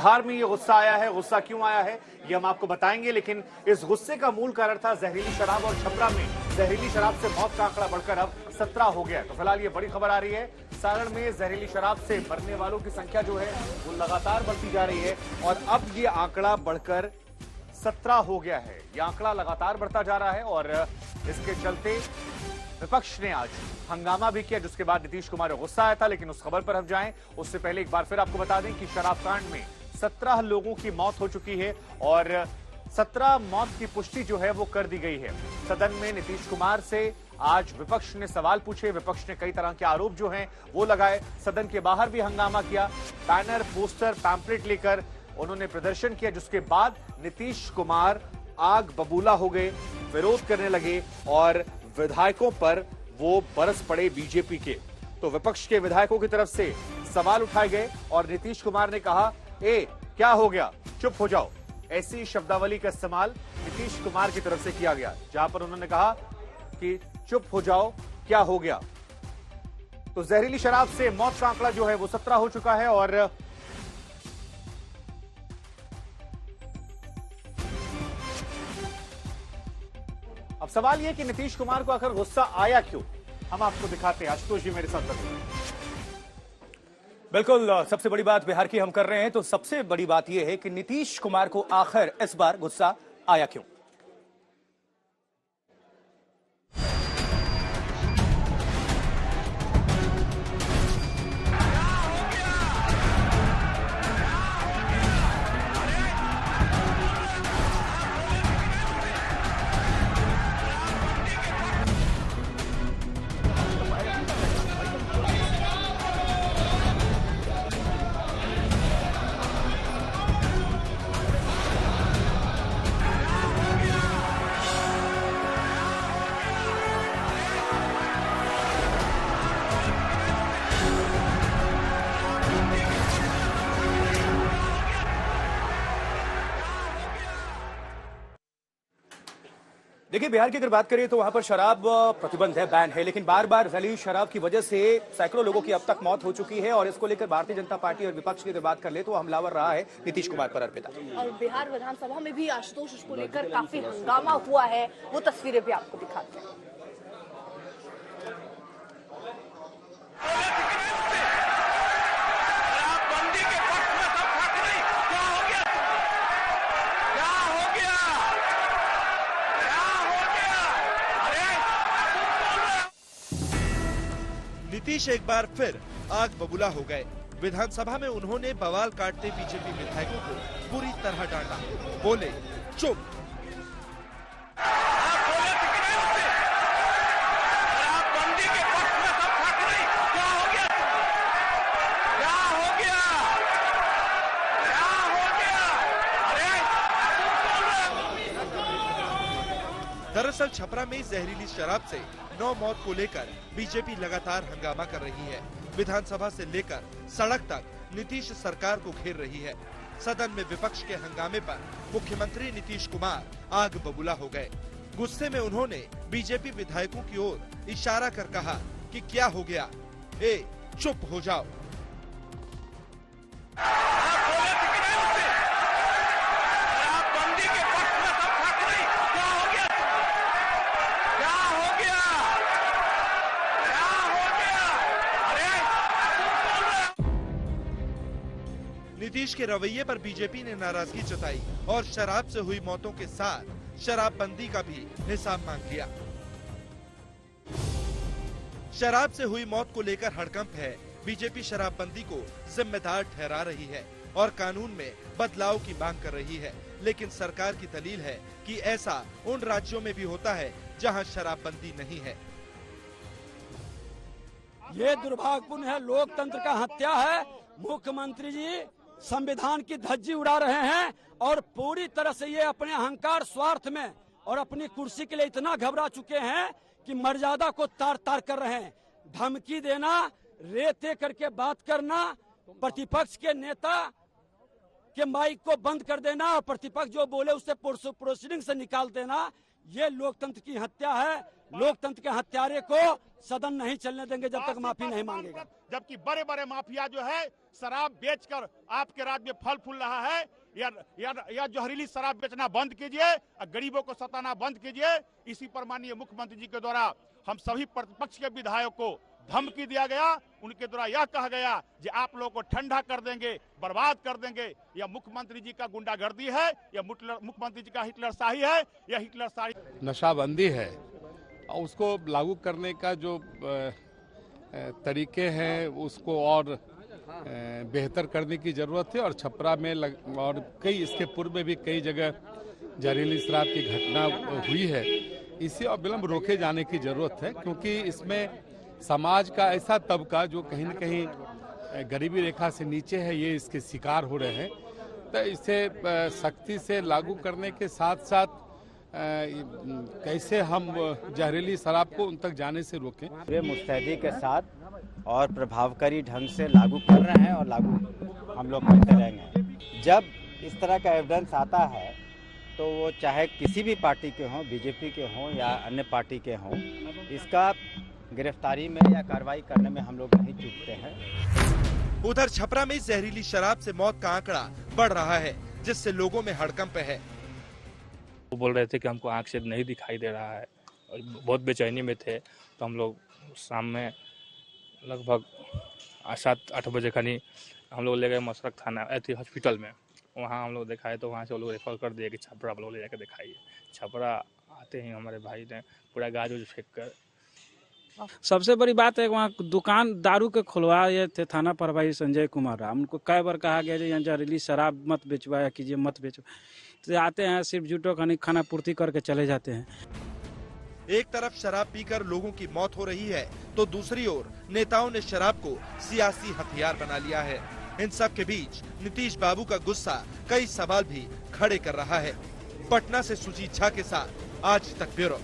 बिहार में ये गुस्सा आया है। गुस्सा क्यों आया है ये हम आपको बताएंगे, लेकिन इस गुस्से का मूल कारण था जहरीली शराब, और छपरा में जहरीली शराब से मौत का आंकड़ा बढ़कर अब 17 हो गया। तो फिलहाल ये बड़ी खबर आ रही है, सारण में जहरीली शराब से मरने वालों की संख्या जो है वो लगातार बढ़ती जा रही है, और अब ये आंकड़ा बढ़कर 17 हो गया है। ये आंकड़ा लगातार बढ़ता जा रहा है, और इसके चलते विपक्ष ने आज हंगामा भी किया, जिसके बाद नीतीश कुमार को गुस्सा आया था। लेकिन उस खबर पर हम जाएं उससे पहले एक बार फिर आपको बता दें कि शराब कांड में 17 लोगों की मौत हो चुकी है, और 17 मौत की पुष्टि जो है वो कर दी गई है। सदन में नीतीश कुमार से आज विपक्ष ने सवाल पूछे, विपक्ष ने कई तरह के आरोप जो हैं वो लगाए। सदन के बाहर भी हंगामा किया, बैनर, पोस्टर, पैम्पलेट लेकर उन्होंने प्रदर्शन किया, जिसके बाद नीतीश कुमार आग बबूला हो गए, विरोध करने लगे, और विधायकों पर वो बरस पड़े बीजेपी के। तो विपक्ष के विधायकों की तरफ से सवाल उठाए गए, और नीतीश कुमार ने कहा, क्या हो गया, चुप हो जाओ। ऐसी शब्दावली का इस्तेमाल नीतीश कुमार की तरफ से किया गया, जहां पर उन्होंने कहा कि चुप हो जाओ, क्या हो गया। तो जहरीली शराब से मौत का आंकड़ा जो है वो 17 हो चुका है, और अब सवाल यह कि नीतीश कुमार को आखिर गुस्सा आया क्यों, हम आपको दिखाते हैं। आशुतोष जी मेरे साथ बने। बिल्कुल, सबसे बड़ी बात बिहार की हम कर रहे हैं, तो सबसे बड़ी बात यह है कि नीतीश कुमार को आखिर इस बार गुस्सा आया क्यों। देखिए, बिहार की अगर बात करें तो वहां पर शराब प्रतिबंध है, बैन है, लेकिन बार बार जहरीली शराब की वजह से सैकड़ों लोगों की अब तक मौत हो चुकी है, और इसको लेकर भारतीय जनता पार्टी और विपक्ष की अगर बात कर ले तो हमलावर रहा है नीतीश कुमार पर अर्पिता। और बिहार विधानसभा में भी आशुतोष इसको लेकर काफी हंगामा हुआ है, वो तस्वीरें भी आपको दिखाते हैं। नीतीश एक बार फिर आग बबूला हो गए। विधानसभा में उन्होंने बवाल काटते बीजेपी विधायकों को बुरी तरह डांटा। बोले, चुप। दरअसल छपरा में जहरीली शराब से 9 मौत को लेकर बीजेपी लगातार हंगामा कर रही है। विधानसभा से लेकर सड़क तक नीतीश सरकार को घेर रही है। सदन में विपक्ष के हंगामे पर मुख्यमंत्री नीतीश कुमार आग बबूला हो गए। गुस्से में उन्होंने बीजेपी विधायकों की ओर इशारा कर कहा कि क्या हो गया, चुप हो जाओ। नीतीश के रवैये पर बीजेपी ने नाराजगी जताई और शराब से हुई मौतों के साथ शराबबंदी का भी हिसाब मांग लिया। शराब से हुई मौत को लेकर हड़कंप है। बीजेपी शराबबंदी को जिम्मेदार ठहरा रही है और कानून में बदलाव की मांग कर रही है, लेकिन सरकार की दलील है कि ऐसा उन राज्यों में भी होता है जहां शराबबंदी नहीं है। ये दुर्भाग्यपूर्ण है, लोकतंत्र का हत्या है। मुख्यमंत्री जी संविधान की धज्जी उड़ा रहे हैं, और पूरी तरह से ये अपने अहंकार, स्वार्थ में और अपनी कुर्सी के लिए इतना घबरा चुके हैं कि मर्यादा को तार तार कर रहे हैं। धमकी देना, रेते करके बात करना, प्रतिपक्ष के नेता के माइक को बंद कर देना और प्रतिपक्ष जो बोले उससे प्रोसीडिंग से निकाल देना, ये लोकतंत्र की हत्या है। लोकतंत्र के हत्यारे को सदन नहीं चलने देंगे जब तक माफी नहीं मांगेगा। जबकि बड़े बड़े माफिया जो है शराब बेचकर आपके राज्य में फल फूल रहा है, या जहरीली शराब बेचना बंद कीजिए, गरीबों को सताना बंद कीजिए। इसी पर माननीय मुख्यमंत्री जी के द्वारा हम सभी प्रतिपक्ष के विधायक को धमकी दिया गया। उनके द्वारा यह कहा गया कि आप लोगों को ठंडा कर देंगे, बर्बाद कर देंगे। यह मुख्यमंत्री जी का गुंडागर्दी है, यह मुख्यमंत्री जी का हिटलरशाही है, यह हिटलरशाही नशाबंदी है। उसको लागू करने का जो तरीके हैं उसको और बेहतर करने की जरूरत है। और छपरा में और कई इसके पूर्व में भी कई जगह जहरीली शराब की घटना हुई है। इसे अविलंब रोके जाने की जरूरत है, क्योंकि इसमें समाज का ऐसा तबका जो कहीं न कहीं गरीबी रेखा से नीचे है, ये इसके शिकार हो रहे हैं। तो इसे सख्ती से लागू करने के साथ साथ कैसे हम जहरीली शराब को उन तक जाने से रोकें। पूरे मुस्तैदी के साथ और प्रभावकारी ढंग से लागू कर रहे हैं और लागू हम लोग करते रहेंगे। जब इस तरह का एविडेंस आता है तो वो चाहे किसी भी पार्टी के हों, बीजेपी के हों या अन्य पार्टी के हों, इसका गिरफ्तारी में या कार्रवाई करने में हम लोग नहीं चूकते हैं। उधर छपरा में जहरीली शराब से मौत का आंकड़ा बढ़ रहा है, जिससे लोगों में हड़कंप है। वो बोल रहे थे कि हमको आंख से नहीं दिखाई दे रहा है और बहुत बेचैनी में थे। तो हम लोग शाम में लगभग 7-8 बजे खनी हम लोग ले गए मसरक थाना हॉस्पिटल में। वहाँ हम लोग दिखाए तो वहाँ से वो लोग रेफर कर दिए कि छपरा लोग ले जाकर दिखाइए। छपरा आते ही हमारे भाई ने पूरा गाज उज फेंक कर। सबसे बड़ी बात है वहाँ दुकान दारू के खुलवाए थे थाना प्रभारी संजय कुमार राम। उनको कई बार कहा गया यहाँ जहरीली शराब मत बेचवाया कीजिए, मत बेचो। तो आते हैं सिर्फ झूठो खाना पूर्ति करके चले जाते हैं। एक तरफ शराब पीकर लोगों की मौत हो रही है तो दूसरी ओर नेताओं ने शराब को सियासी हथियार बना लिया है। इन सब के बीच नीतीश बाबू का गुस्सा कई सवाल भी खड़े कर रहा है। पटना से सुजीत झा के साथ आज तक ब्यूरो।